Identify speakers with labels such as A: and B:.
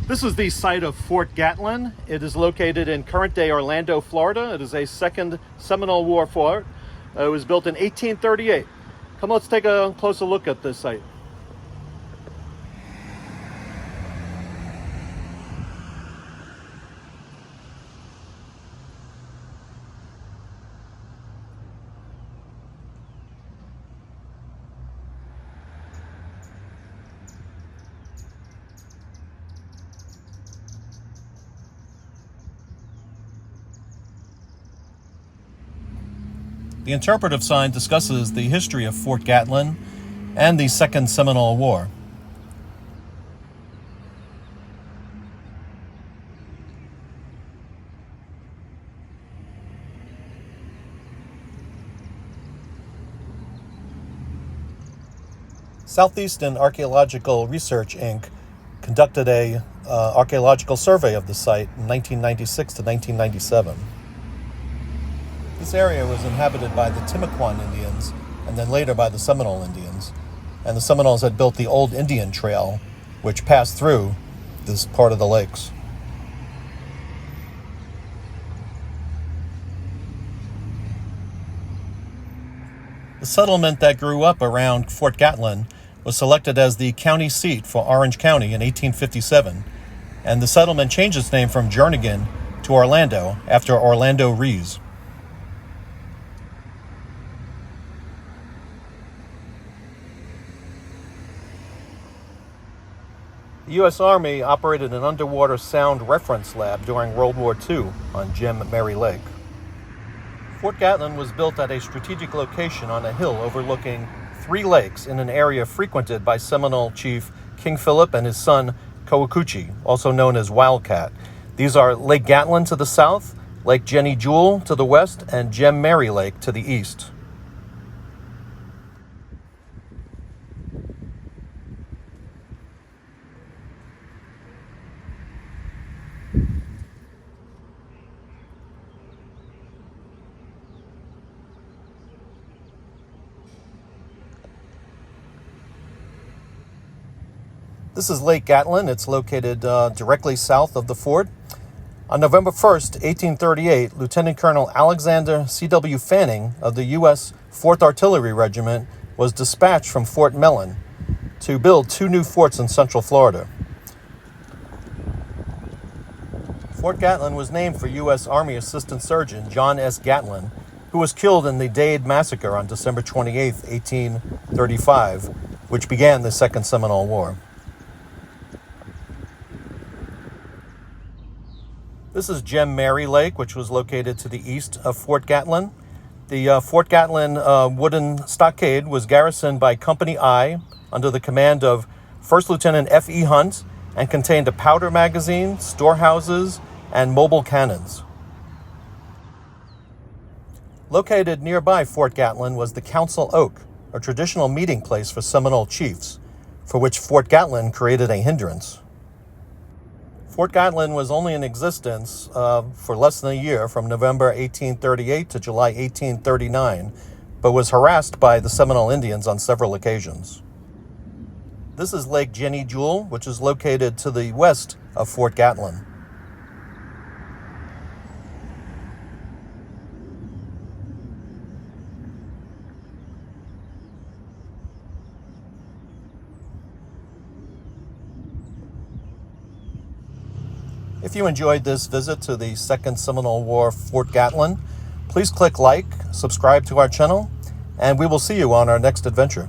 A: This is the site of Fort Gatlin. It is located in current-day Orlando, Florida. It is a second Seminole War fort. It was built in 1838. Come, let's take a closer look at this site. The interpretive sign discusses the history of Fort Gatlin and the Second Seminole War. Southeastern Archaeological Research, Inc. conducted a archaeological survey of the site in 1996 to 1997. This area was inhabited by the Timucuan Indians and then later by the Seminole Indians. And the Seminoles had built the Old Indian Trail, which passed through this part of the lakes. The settlement that grew up around Fort Gatlin was selected as the county seat for Orange County in 1857, and the settlement changed its name from Jernigan to Orlando after Orlando Rees. The U.S. Army operated an underwater sound reference lab during World War II on Gem Mary Lake. Fort Gatlin was built at a strategic location on a hill overlooking 3 lakes in an area frequented by Seminole Chief King Philip and his son Coacuchee, also known as Wildcat. These are Lake Gatlin to the south, Lake Jenny Jewel to the west, and Gem Mary Lake to the east. This is Lake Gatlin. It's located directly south of the fort. On November 1st, 1838, Lieutenant Colonel Alexander C.W. Fanning of the U.S. 4th Artillery Regiment was dispatched from Fort Mellon to build 2 new forts in Central Florida. Fort Gatlin was named for U.S. Army Assistant Surgeon John S. Gatlin, who was killed in the Dade Massacre on December 28, 1835, which began the Second Seminole War. This is Gem Mary Lake, which was located to the east of Fort Gatlin. The Fort Gatlin wooden stockade was garrisoned by Company I under the command of First Lieutenant F.E. Hunt and contained a powder magazine, storehouses, and mobile cannons. Located nearby Fort Gatlin was the Council Oak, a traditional meeting place for Seminole chiefs, for which Fort Gatlin created a hindrance. Fort Gatlin was only in existence for less than a year, from November 1838 to July 1839, but was harassed by the Seminole Indians on several occasions. This is Lake Jenny Jewel, which is located to the west of Fort Gatlin. If you enjoyed this visit to the Second Seminole War Fort Gatlin, please click like, subscribe to our channel, and we will see you on our next adventure.